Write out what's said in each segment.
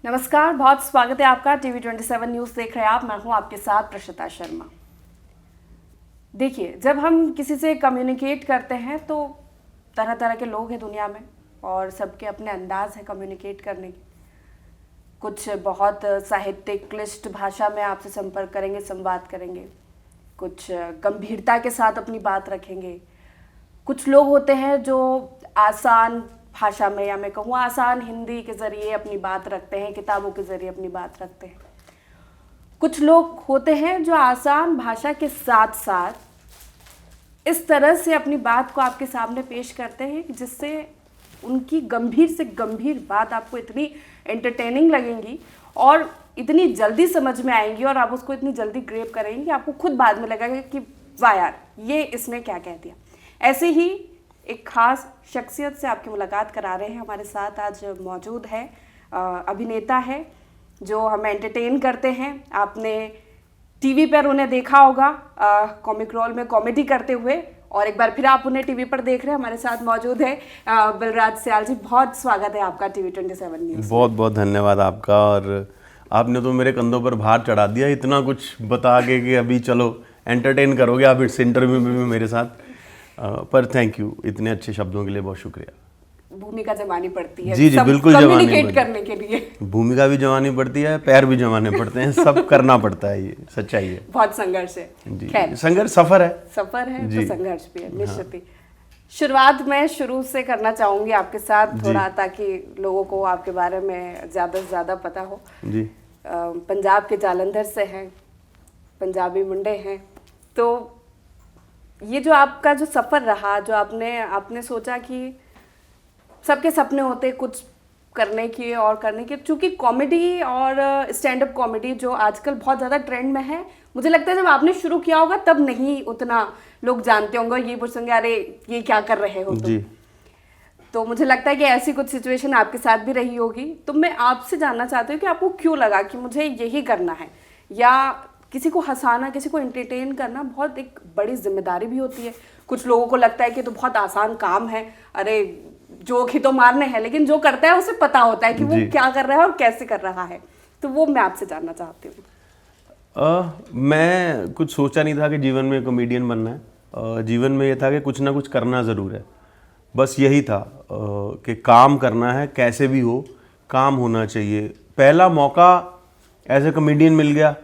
नमस्कार, बहुत स्वागत है आपका। टीवी 27 न्यूज़ देख रहे हैं आप। मैं हूं आपके साथ प्रशिता शर्मा। देखिए, जब हम किसी से कम्युनिकेट करते हैं तो तरह तरह के लोग हैं दुनिया में और सबके अपने अंदाज है कम्युनिकेट करने के। कुछ बहुत साहित्यिक क्लिष्ट भाषा में आपसे संपर्क करेंगे, संवाद करेंगे। कुछ गंभीरता के साथ अपनी बात रखेंगे। कुछ लोग होते हैं जो आसान भाषा में, या मैं कहूँ आसान हिंदी के ज़रिए अपनी बात रखते हैं, किताबों के ज़रिए अपनी बात रखते हैं। कुछ लोग होते हैं जो आसान भाषा के साथ साथ इस तरह से अपनी बात को आपके सामने पेश करते हैं कि जिससे उनकी गंभीर से गंभीर बात आपको इतनी एंटरटेनिंग लगेंगी और इतनी जल्दी समझ में आएंगी और आप उसको इतनी जल्दी ग्रेप करेंगे कि आपको खुद बाद में लगेगा कि वाह यार, ये इसने क्या कह दिया। ऐसे ही एक खास शख्सियत से आपकी मुलाकात करा रहे हैं। हमारे साथ आज मौजूद है अभिनेता है जो हमें एंटरटेन करते हैं। आपने टीवी पर उन्हें देखा होगा कॉमिक रोल में कॉमेडी करते हुए, और एक बार फिर आप उन्हें टीवी पर देख रहे हैं। हमारे साथ मौजूद है बलराज सियाल जी। बहुत स्वागत है आपका टीवी 27 न्यूज़। बहुत बहुत धन्यवाद आपका। और आपने तो मेरे कंधों पर भार चढ़ा दिया इतना कुछ बता के कि अभी चलो एंटरटेन करोगे आप इस इंटरव्यू में भी मेरे साथ। पर थैंक यू, इतने अच्छे शब्दों के लिए बहुत शुक्रिया। भूमिका जमानी पड़ती है। जी जी, बिल्कुल जमानी कम्युनिकेट करने के लिए भूमिका भी जमानी पड़ती है, पैर भी जमाने पड़ते हैं, सब करना पड़ता है। ये सच्चाई है। बहुत संघर्ष है। जी, खैर, संघर्ष सफर है तो संघर्ष भी है निश्चित ही। शुरुआत मैं शुरू से करना चाहूंगी आपके साथ थोड़ा, ताकि लोगों को आपके बारे में ज़्यादा से ज़्यादा पता हो। जी, पंजाब के जालंधर से हैं, पंजाबी मुंडे हैं। तो ये जो आपका जो सफ़र रहा, जो आपने सोचा कि सबके सपने होते कुछ करने की और करने के, चूँकि कॉमेडी और स्टैंड अप कॉमेडी जो आजकल बहुत ज़्यादा ट्रेंड में है, मुझे लगता है जब आपने शुरू किया होगा तब नहीं उतना लोग जानते होंगे, ये पूछेंगे अरे ये क्या कर रहे हो तुम। तो मुझे लगता है कि ऐसी कुछ सिचुएशन आपके साथ भी रही होगी। तो मैं आपसे जानना चाहती हूँ कि आपको क्यों लगा कि मुझे यही करना है, या किसी को हंसाना, किसी को एंटरटेन करना बहुत एक बड़ी जिम्मेदारी भी होती है। कुछ लोगों को लगता है कि तो बहुत आसान काम है, अरे जोक ही तो मारने हैं, लेकिन जो करता है उसे पता होता है कि वो क्या कर रहा है और कैसे कर रहा है। तो वो मैं आपसे जानना चाहती हूँ। मैं कुछ सोचा नहीं था कि जीवन में कॉमेडियन बनना है। जीवन में ये था कि कुछ ना कुछ करना ज़रूर है। बस यही था कि काम करना है, कैसे भी हो काम होना चाहिए। पहला मौका एज ए कॉमेडियन मिल गया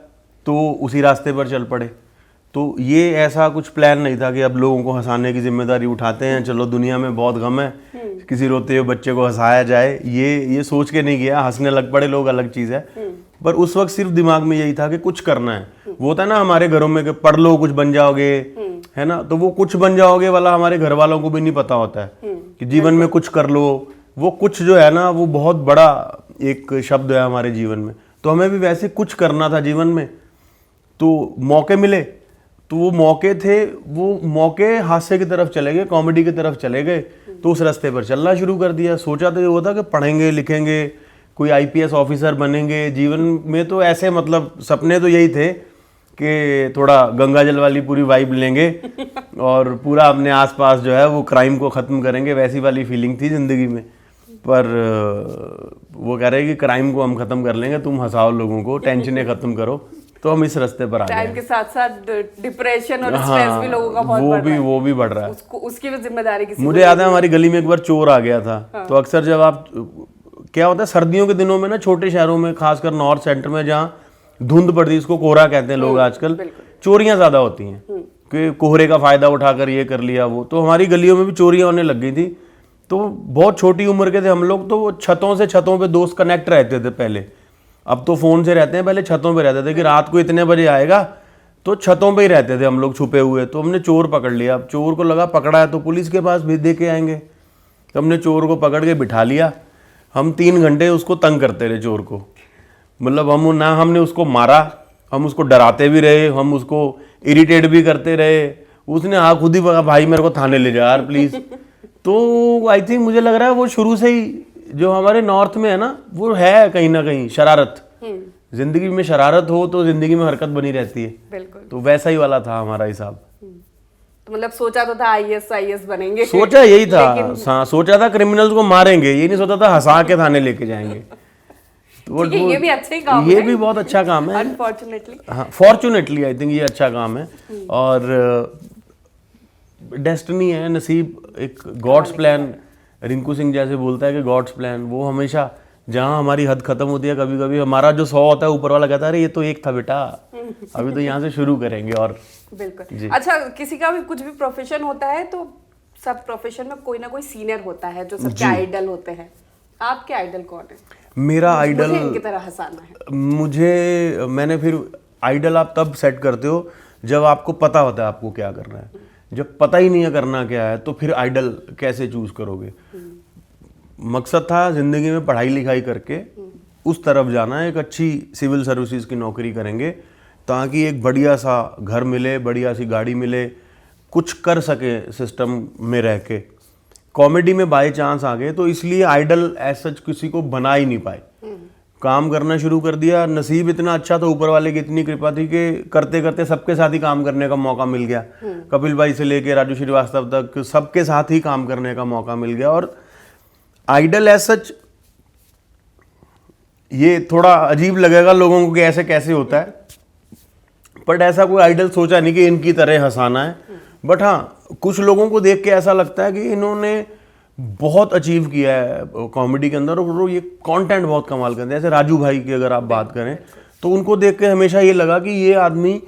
तो उसी रास्ते पर चल पड़े। तो ये ऐसा कुछ प्लान नहीं था कि अब लोगों को हंसाने की जिम्मेदारी उठाते हैं, चलो दुनिया में बहुत गम है, किसी रोते हुए बच्चे को हंसाया जाए। ये सोच के नहीं गया। हंसने लग पड़े लोग अलग चीज़ है, पर उस वक्त सिर्फ दिमाग में यही था कि कुछ करना है। वो होता है ना हमारे घरों में कि पढ़ लो कुछ बन जाओगे, है ना। तो वो कुछ बन जाओगे वाला हमारे घर वालों को भी नहीं पता होता है कि जीवन में कुछ कर लो। वो कुछ जो है ना वो बहुत बड़ा एक शब्द है हमारे जीवन में। तो हमें भी वैसे कुछ करना था जीवन में। तो मौके मिले, तो वो मौके थे, वो मौके हास्य की तरफ चले गए, कॉमेडी की तरफ चले गए। तो उस रास्ते पर चलना शुरू कर दिया। सोचा तो ये होता कि पढ़ेंगे लिखेंगे, कोई आईपीएस ऑफिसर बनेंगे जीवन में। तो ऐसे मतलब सपने तो यही थे कि थोड़ा गंगा जल वाली पूरी वाइब लेंगे और पूरा अपने आसपास जो है वो क्राइम को ख़त्म करेंगे, वैसी वाली फीलिंग थी ज़िंदगी में। पर वो कह रहे हैं कि क्राइम को हम ख़त्म कर लेंगे, तुम हंसाओ लोगों को, टेंशनें ख़त्म करो। तो हम इस रास्ते पर आ गए। टाइम के साथ साथ डिप्रेशन और स्ट्रेस भी लोगों का बहुत बढ़ रहा है। वो भी बढ़ रहा है। उसकी भी जिम्मेदारी किसी मुझे याद है हमारी गली में एक बार चोर आ गया था। तो अक्सर जब आप क्या होता है सर्दियों के दिनों में ना, छोटे शहरों में खासकर नॉर्थ सेंटर में जहाँ धुंध पड़ती है, इसको कोहरा कहते हैं लोग आजकल, चोरियां ज्यादा होती हैं कि कोहरे का फायदा उठाकर ये कर लिया वो। तो हमारी गलियों में भी चोरियां होने लग गई थी। तो बहुत छोटी उम्र के थे हम लोग, तो छतों से छतों पे दोस्त कनेक्ट रहते थे पहले। अब तो फ़ोन से रहते हैं, पहले छतों पे रहते थे कि रात को इतने बजे आएगा, तो छतों पे ही रहते थे हम लोग छुपे हुए। तो हमने चोर पकड़ लिया। अब चोर को लगा पकड़ा है तो पुलिस के पास भी दे के आएंगे। तो हमने चोर को पकड़ के बिठा लिया। हम 3 घंटे उसको तंग करते रहे चोर को। मतलब हमने उसको मारा, हम उसको डराते भी रहे, हम उसको इरिटेट भी करते रहे। उसने खुद ही बोला भाई मेरे को थाने ले जा यार प्लीज़। तो आई थिंक मुझे लग रहा है वो शुरू से ही जो हमारे नॉर्थ में है ना, वो है कहीं ना कहीं शरारत। जिंदगी में शरारत हो तो जिंदगी में हरकत बनी रहती है। बिल्कुल। तो वैसा ही वाला था हमारा हिसाब। तो मतलब सोचा तो था आईएएस बनेंगे, सोचा यही था। सोचा था क्रिमिनल्स को मारेंगे, ये नहीं सोचा था हंसा के थाने लेके जाएंगे। ठीक है, ये भी अच्छा ही काम है, ये भी बहुत अच्छा काम है अनफॉर्चुनेटली। हाँ, फॉर्चुनेटली आई थिंक ये अच्छा काम है। और डेस्टिनी है, नसीब, एक गॉड्स प्लान। रिंकू सिंह जैसे बोलता है कि गॉड्स प्लान, वो हमेशा जहाँ हमारी हद खत्म होती है, कभी कभी हमारा जो 100 होता है ऊपर वाला कहता है अरे ये तो एक था बेटा, अभी तो यहाँ से शुरू करेंगे। और बिल्कुल। अच्छा, किसी का भी कुछ भी प्रोफेशन होता है तो सब प्रोफेशन में कोई ना कोई सीनियर होता है जो सबके आइडल होते हैं। आपके आइडल कौन है? मेरा आइडल, मुझे इनकी तरह हंसाना है। मैंने फिर आइडल आप तब सेट करते हो जब आपको पता होता है आपको क्या करना है। जब पता ही नहीं है करना क्या है तो फिर आइडल कैसे चूज करोगे। मकसद था जिंदगी में पढ़ाई लिखाई करके उस तरफ जाना, एक अच्छी सिविल सर्विसेज की नौकरी करेंगे ताकि एक बढ़िया सा घर मिले, बढ़िया सी गाड़ी मिले, कुछ कर सके सिस्टम में रह के। कॉमेडी में बाय चांस आ गए तो इसलिए आइडल ऐसा किसी को बना ही नहीं पाए। काम करना शुरू कर दिया, नसीब इतना अच्छा था, ऊपर वाले की इतनी कृपा थी कि करते करते सबके साथ ही काम करने का मौका मिल गया। कपिल भाई से लेके राजू श्रीवास्तव तक सबके साथ ही काम करने का मौका मिल गया। और आइडल एज सच, ये थोड़ा अजीब लगेगा लोगों को कि ऐसे कैसे होता है, बट ऐसा कोई आइडल सोचा नहीं कि इनकी तरह हंसाना है। बट हाँ, कुछ लोगों को देख के ऐसा लगता है कि इन्होंने बहुत अचीव किया है कॉमेडी के अंदर और वो ये कंटेंट बहुत कमाल करते हैं। जैसे राजू भाई की अगर आप बात करें तो उनको देख के हमेशा ये लगा कि ये आदमी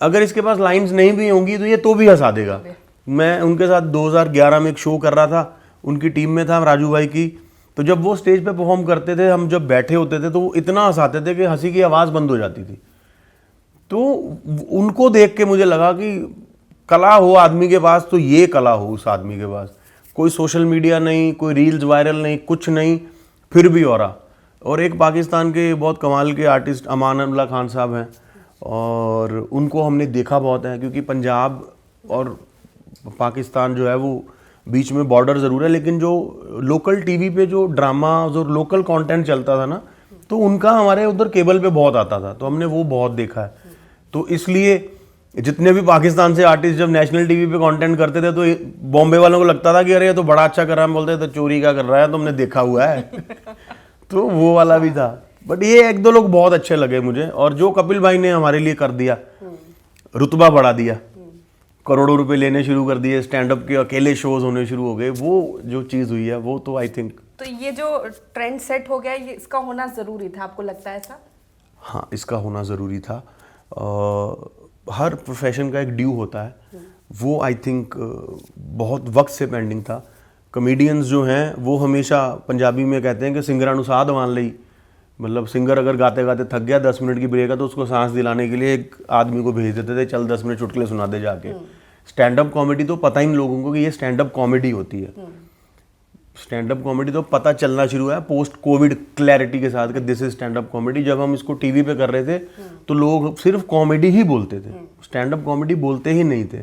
अगर इसके पास लाइंस नहीं भी होंगी तो ये तो भी हंसा देगा। मैं उनके साथ 2011 में एक शो कर रहा था, उनकी टीम में था राजू भाई की। तो जब वो स्टेज पे परफॉर्म करते थे, हम जब बैठे होते थे तो वो इतना हंसाते थे कि हंसी की आवाज़ बंद हो जाती थी। तो उनको देख के मुझे लगा कि कला हो आदमी के पास तो ये कला हो उस आदमी के पास। कोई सोशल मीडिया नहीं, कोई रील्स वायरल नहीं, कुछ नहीं, फिर भी हो रहा। और एक पाकिस्तान के बहुत कमाल के आर्टिस्ट अमान अल्लाह खान साहब हैं और उनको हमने देखा बहुत है, क्योंकि पंजाब और पाकिस्तान जो है वो बीच में बॉर्डर ज़रूर है, लेकिन जो लोकल टीवी पे जो ड्रामा जो लोकल कंटेंट चलता था ना, तो उनका हमारे उधर केबल पे बहुत आता था, तो हमने वो बहुत देखा है। तो इसलिए जितने भी पाकिस्तान से आर्टिस्ट जब नेशनल टीवी पे कंटेंट करते थे तो बॉम्बे वालों को लगता था कि अरे ये तो बड़ा अच्छा कर रहा है, बोलते थे चोरी का कर रहा है, तो हमने देखा हुआ है। तो वो वाला भी था। बट ये एक दो लोग बहुत अच्छे लगे मुझे, और जो कपिल भाई ने हमारे लिए कर दिया, रुतबा बढ़ा दिया, करोड़ों रुपए लेने शुरू कर दिए, स्टैंड अप के अकेले शोज होने शुरू हो गए, वो जो चीज़ हुई है वो तो आई थिंक। तो ये जो ट्रेंड सेट हो गया, ये इसका होना ज़रूरी था, आपको लगता है ऐसा? हाँ, इसका होना ज़रूरी था। हर प्रोफेशन का एक ड्यू होता है, वो आई थिंक बहुत वक्त से पेंडिंग था। कॉमेडियंस जो हैं वो हमेशा पंजाबी में कहते हैं कि सिंगरां नूं साह दवाण लई, मतलब सिंगर अगर गाते गाते थक गया, 10 मिनट की ब्रेक है तो उसको सांस दिलाने के लिए एक आदमी को भेज देते थे, चल 10 मिनट चुटकुले सुना दे जाके। स्टैंड अप कॉमेडी तो पता ही नहीं लोगों को कि ये स्टैंड अप कॉमेडी होती है। स्टैंड अप कॉमेडी तो पता चलना शुरू है पोस्ट कोविड क्लैरिटी के साथ कि this is stand up comedy. जब हम इसको टीवी पे कर रहे थे तो लोग सिर्फ कॉमेडी ही बोलते थे, स्टैंड अप कॉमेडी बोलते ही नहीं थे।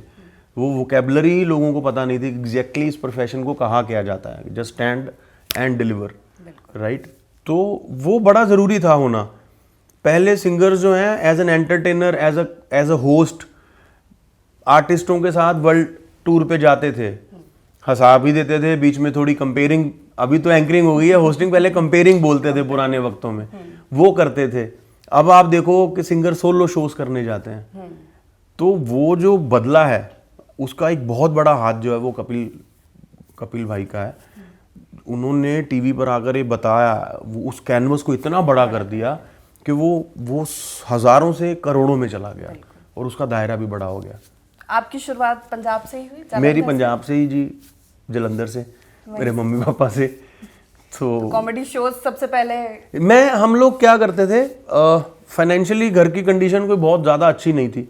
वो वोकेबलरी ही लोगों को पता नहीं थी एग्जैक्टली इस प्रोफेशन को कहा किया जाता है, just stand and deliver, right. तो वो बड़ा ज़रूरी था होना। पहले सिंगर्स जो हैं as an entertainer, as a host आर्टिस्टों के साथ वर्ल्ड टूर पे जाते थे, हंसा भी देते थे, बीच में थोड़ी कंपेयरिंग, अभी तो एंकरिंग हो गई है, होस्टिंग पहले कंपेयरिंग बोलते थे पुराने वक्तों में, वो करते थे। अब आप देखो कि सिंगर सोलो शोज करने जाते हैं, तो वो जो बदला है उसका एक बहुत बड़ा हाथ जो है वो कपिल भाई का है। उन्होंने टीवी पर आकर ये बताया, वो उस कैनवस को इतना बड़ा कर दिया कि वो हजारों से करोड़ों में चला गया और उसका दायरा भी बड़ा हो गया। आपकी शुरुआत पंजाब से ही हुई? मेरी पंजाब से ही जी, जलंधर से, मेरे मम्मी पापा से। तो कॉमेडी शोज सबसे पहले हम लोग क्या करते थे, फाइनेंशियली घर की कंडीशन कोई बहुत ज़्यादा अच्छी नहीं थी।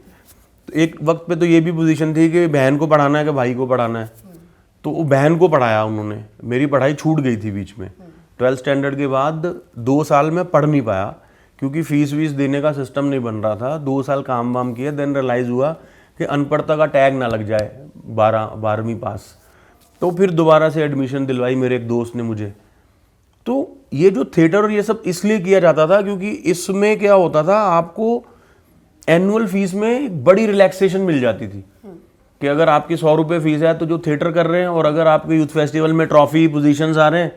एक वक्त पे तो ये भी पोजीशन थी कि बहन को पढ़ाना है कि भाई को पढ़ाना है, तो वो बहन को पढ़ाया उन्होंने। मेरी पढ़ाई छूट गई थी बीच में, 12th स्टैंडर्ड के बाद 2 साल में पढ़ नहीं पाया क्योंकि फीस वीस देने का सिस्टम नहीं बन रहा था। 2 साल काम वाम किए, देन रियलाइज़ हुआ कि अनपढ़ता का टैग ना लग जाए 12वीं पास। तो फिर दोबारा से एडमिशन दिलवाई मेरे एक दोस्त ने मुझे। तो ये जो थिएटर और ये सब इसलिए किया जाता था क्योंकि इसमें क्या होता था, आपको एनुअल फीस में एक बड़ी रिलैक्सेशन मिल जाती थी कि अगर आपकी 100 रुपये फीस है तो जो थिएटर कर रहे हैं, और अगर आपके यूथ फेस्टिवल में ट्रॉफी पोजीशंस आ रहे हैं,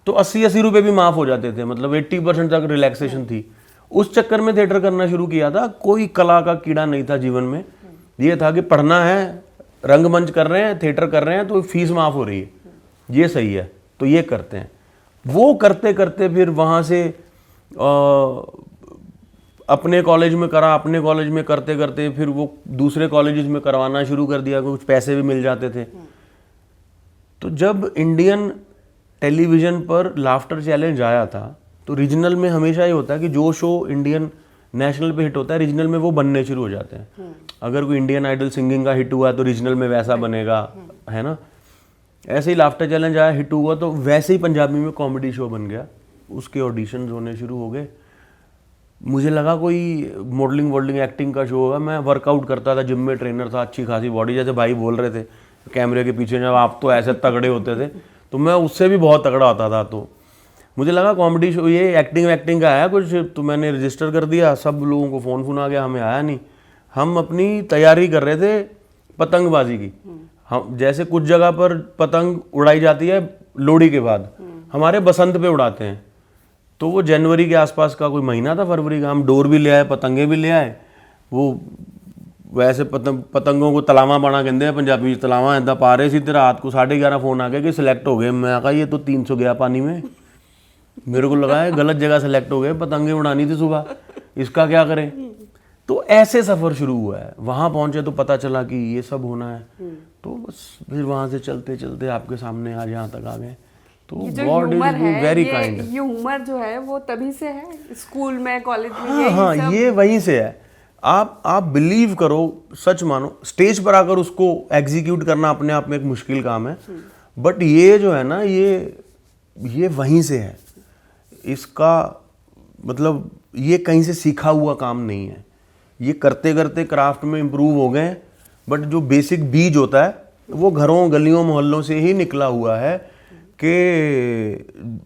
तो 80-80 रुपए भी माफ हो जाते थे, मतलब 80% तक रिलैक्सेशन थी। उस चक्कर में थिएटर करना शुरू किया था। कोई कला का कीड़ा नहीं था जीवन में, ये था कि पढ़ना है, रंगमंच कर रहे हैं, थिएटर कर रहे हैं, तो फीस माफ हो रही है, ये सही है, तो ये करते हैं। वो करते करते फिर वहाँ से अपने कॉलेज में करा, अपने कॉलेज में करते करते फिर वो दूसरे कॉलेजेस में करवाना शुरू कर दिया, कुछ पैसे भी मिल जाते थे। तो जब इंडियन टेलीविज़न पर लाफ्टर चैलेंज आया था, तो रीजनल में हमेशा ये होता है कि जो शो इंडियन नेशनल पे हिट होता है, रीजनल में वो बनने शुरू हो जाते हैं। अगर कोई इंडियन आइडल सिंगिंग का हिट हुआ तो रीजनल में वैसा बनेगा, है ना। ऐसे ही लाफ्टर चैलेंज आया, हिट हुआ, तो वैसे ही पंजाबी में कॉमेडी शो बन गया। उसके ऑडिशंस होने शुरू हो गए। मुझे लगा कोई मॉडलिंग वॉडलिंग एक्टिंग का शो होगा। मैं वर्कआउट करता था, जिम में ट्रेनर था, अच्छी खासी बॉडी, जैसे भाई बोल रहे थे कैमरे के पीछे, जब आप तो ऐसे तगड़े होते थे, तो मैं उससे भी बहुत तगड़ा होता था। तो मुझे लगा कॉमेडी शो, ये एक्टिंग का आया कुछ, तो मैंने रजिस्टर कर दिया। सब लोगों को फ़ोन आ गया, हमें आया नहीं। हम अपनी तैयारी कर रहे थे पतंगबाजी की। हम जैसे कुछ जगह पर पतंग उड़ाई जाती है लोहड़ी के बाद, हमारे बसंत पे उड़ाते हैं। तो वो जनवरी के आसपास का कोई महीना था, फरवरी का। हम डोर भी ले आए, पतंगे भी ले आए। वो वैसे पतंगों को तलावा पाना कहते हैं पंजाबी, तलावा इदा पा रहे सी। रात को 11:30 फ़ोन आ गया कि सिलेक्ट हो गए। मैं कहा ये तो 300 गया पानी में। मेरे को लगा है गलत जगह सेलेक्ट हो गए, पतंगे उड़ानी थी सुबह, इसका क्या करें। तो ऐसे सफ़र शुरू हुआ है। वहाँ पहुँचे तो पता चला कि ये सब होना है। तो बस फिर वहाँ से चलते चलते आपके सामने आज यहाँ तक आ गए। तो गॉड इज वेरी काइंड। ये उम्र जो है वो तभी से है, स्कूल में, कॉलेज में। हाँ, ये वहीं से है। आप बिलीव करो, सच मानो, स्टेज पर आकर उसको एग्जीक्यूट करना अपने आप में एक मुश्किल काम है, बट ये जो है ना, ये वहीं से है। इसका मतलब ये कहीं से सीखा हुआ काम नहीं है। ये करते करते क्राफ्ट में इम्प्रूव हो गए, बट जो बेसिक बीज होता है वो घरों गलियों मोहल्लों से ही निकला हुआ है। कि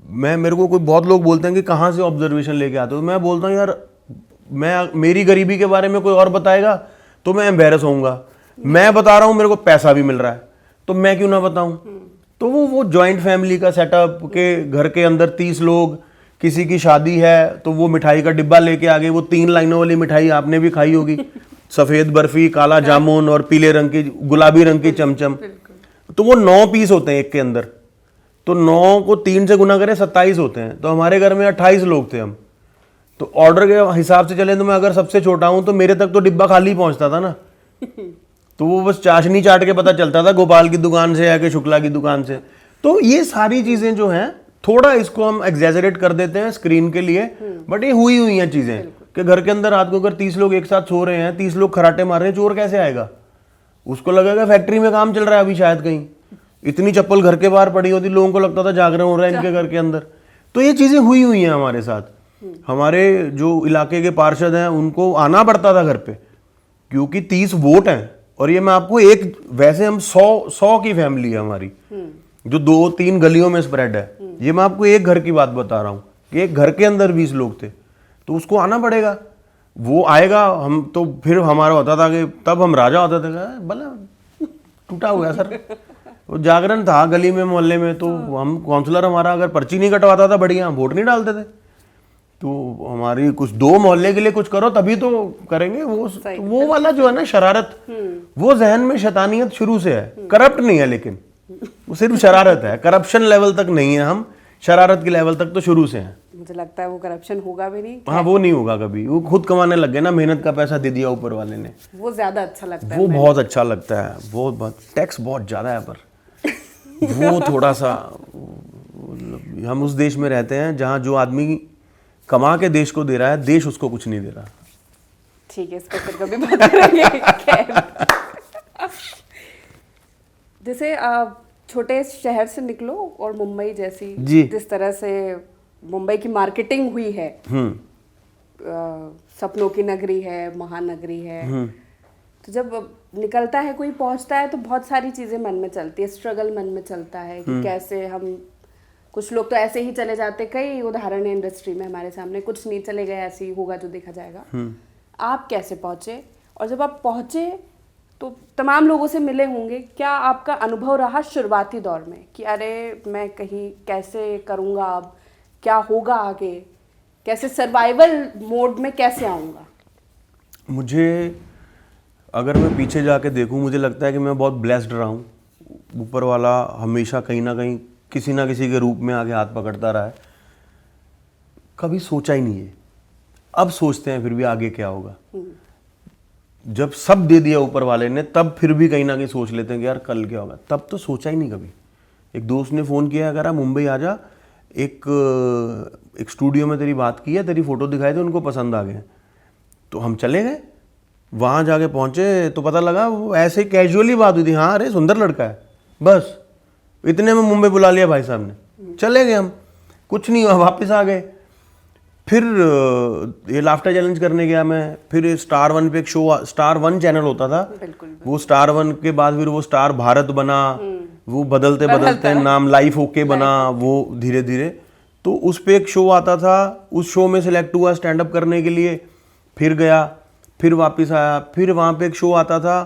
मेरे को कोई बहुत लोग बोलते हैं कि कहाँ से ऑब्जर्वेशन लेके आते हो। मैं बोलता हूँ यार, मेरी गरीबी के बारे में कोई और बताएगा तो मैं एम्बेरस होऊंगा। मैं बता रहा हूँ, मेरे को पैसा भी मिल रहा है, तो मैं क्यों ना बताऊं। तो वो जॉइंट फैमिली का सेटअप, के घर के अंदर 30 लोग, किसी की शादी है तो वो मिठाई का डिब्बा लेके आ गए। वो 3 लाइनों वाली मिठाई आपने भी खाई होगी, सफ़ेद बर्फी, काला जामुन और पीले रंग की, गुलाबी रंग की चमचम। तो वो 9 पीस होते हैं एक के अंदर, तो 9 को 3 से गुना करें 27 होते हैं। तो हमारे घर में 28 लोग थे हम। तो ऑर्डर के हिसाब से चले तो मैं अगर सबसे छोटा हूं तो मेरे तक तो डिब्बा खाली पहुंचता था ना। तो वो बस चाशनी चाट के पता चलता था गोपाल की दुकान से या कि शुक्ला की दुकान से। तो ये सारी चीजें जो हैं, थोड़ा इसको हम एग्जैजरेट कर देते हैं स्क्रीन के लिए, बट ये हुई हैं चीजें कि घर के अंदर रात को अगर 30 लोग एक साथ सो रहे हैं, 30 लोग खराटे मार रहे हैं, चोर कैसे आएगा। उसको लगेगा फैक्ट्री में काम चल रहा है अभी शायद कहीं। इतनी चप्पल घर के बाहर पड़ी होती, लोगों को लगता था जागरण हो रहा है इनके घर के अंदर। तो ये चीजें हुई हैं हमारे साथ। हमारे जो इलाके के पार्षद हैं उनको आना पड़ता था घर पे, क्योंकि 30 वोट हैं। और ये मैं आपको एक, वैसे हम 100 की फैमिली है हमारी, जो 2-3 गलियों में स्प्रेड है। ये मैं आपको एक घर की बात बता रहा हूँ कि एक घर के अंदर 20 लोग थे, तो उसको आना पड़ेगा। वो आएगा, हम तो फिर हमारा होता था कि तब हम राजा होते थे, भला टूटा हुआ सर। वो जागरण था गली में मोहल्ले में, तो हम काउंसलर हमारा अगर पर्ची नहीं कटवाता था बढ़िया, वोट नहीं डालते थे। तो हमारी कुछ 2 मोहल्ले के लिए कुछ करो तभी तो करेंगे। वो वाला जो है ना शरारत, वो जहन में शैतानियत शुरू से है। करप्ट नहीं है, लेकिन वो सिर्फ शरारत है। करप्शन लेवल तक नहीं है हम, शरारत के लेवल तक तो शुरू से हैं। मुझे लगता है वो करप्शन होगा भी नहीं। हाँ, वो नहीं होगा कभी। वो खुद कमाने लग गए ना, मेहनत का पैसा दे दिया ऊपर वाले ने। वो ज्यादा अच्छा लगता है। वो बहुत अच्छा लगता है। वो टैक्स बहुत ज्यादा है, पर वो थोड़ा सा, हम उस देश में रहते हैं जहाँ जो आदमी कमा के देश को दे रहा है, देश उसको कुछ नहीं दे रहा। ठीक है, इस पर फिर कभी बात करेंगे। जैसे छोटे शहर से निकलो और मुंबई जैसी, जिस तरह से मुंबई की मार्केटिंग हुई है, सपनों की नगरी है, महानगरी है, तो जब निकलता है कोई, पहुंचता है, तो बहुत सारी चीजें मन में चलती है, स्ट्रगल मन में चलता है कि कैसे हम, कुछ लोग तो ऐसे ही चले जाते, कई उदाहरण है इंडस्ट्री में हमारे सामने, कुछ नहीं चले गए, ऐसे ही होगा जो देखा जाएगा। आप कैसे पहुंचे, और जब आप पहुंचे तो तमाम लोगों से मिले होंगे, क्या आपका अनुभव रहा शुरुआती दौर में कि अरे मैं कहीं कैसे करूँगा, अब क्या होगा आगे, कैसे सर्वाइवल मोड में कैसे आऊँगा? मुझे अगर मैं पीछे जाके देखूं, मुझे लगता है कि मैं बहुत ब्लेस्ड रहा हूँ। ऊपर वाला हमेशा कहीं ना कहीं किसी ना किसी के रूप में आगे हाथ पकड़ता रहा है। कभी सोचा ही नहीं है। अब सोचते हैं फिर भी आगे क्या होगा। जब सब दे दिया ऊपर वाले ने, तब फिर भी कहीं ना कहीं सोच लेते हैं कि यार कल क्या होगा। तब तो सोचा ही नहीं कभी। एक दोस्त ने फ़ोन किया, अगर आप मुंबई आ जा, एक स्टूडियो में तेरी बात की है, तेरी फ़ोटो दिखाई थे, उनको पसंद आ गए। तो हम चले गए, वहाँ जाके पहुँचे तो पता लगा वो ऐसे कैजुअली बात हुई थी, हाँ अरे सुंदर लड़का है, बस इतने में मुंबई बुला लिया भाई साहब ने। चले गए हम, कुछ नहीं हुआ, वापस आ गए। फिर ये लाफ्टर चैलेंज करने गया मैं। फिर स्टार वन पे एक शो, स्टार वन चैनल होता था, वो स्टार वन के बाद फिर वो स्टार भारत बना, वो बदलते बदलते नाम लाइफ ओके बना, वो धीरे धीरे। तो उस पे एक शो आता था, उस शो में सिलेक्ट हुआ स्टैंड अप करने के लिए, फिर गया, फिर वापस आया। फिर वहाँ पे एक शो आता था,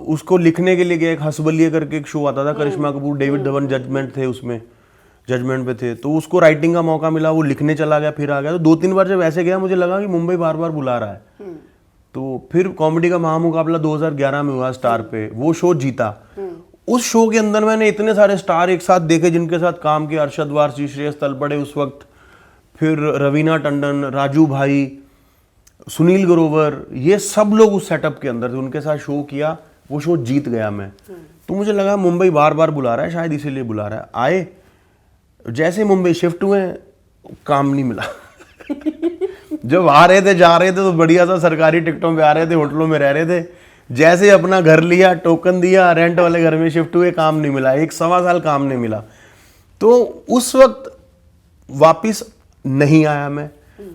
उसको लिखने के लिए गया, एक हंसबलिए करके एक शो आता था, करिश्मा कपूर, डेविड धवन जजमेंट थे उसमें, जजमेंट पे थे। तो उसको राइटिंग का मौका मिला, वो लिखने चला गया, फिर आ गया। तो 2-3 बार जब ऐसे गया, मुझे लगा कि मुंबई बार बार बुला रहा है। तो फिर कॉमेडी का महामुकाबला 2011 में हुआ स्टार पे, वो शो जीता। उस शो के अंदर मैंने इतने सारे स्टार एक साथ देखे जिनके साथ काम किया, अरशद वारसी, श्रेयस तलपड़े उस वक्त, फिर रवीना टंडन, राजू भाई, सुनील ग्रोवर, ये सब लोग उस सेटअप के अंदर थे, उनके साथ शो किया, वो शो जीत गया मैं। तो मुझे लगा मुंबई बार बार बुला रहा है, शायद इसीलिए बुला रहा है। आए, जैसे मुंबई शिफ्ट हुए, काम नहीं मिला। जब आ रहे थे जा रहे थे तो बढ़िया सा सरकारी टिकटों पे आ रहे थे, होटलों में रह रहे थे। जैसे अपना घर लिया, टोकन दिया, रेंट वाले घर में शिफ्ट हुए, काम नहीं मिला, 1-1.25 साल काम नहीं मिला। तो उस वक्त वापिस नहीं आया मैं।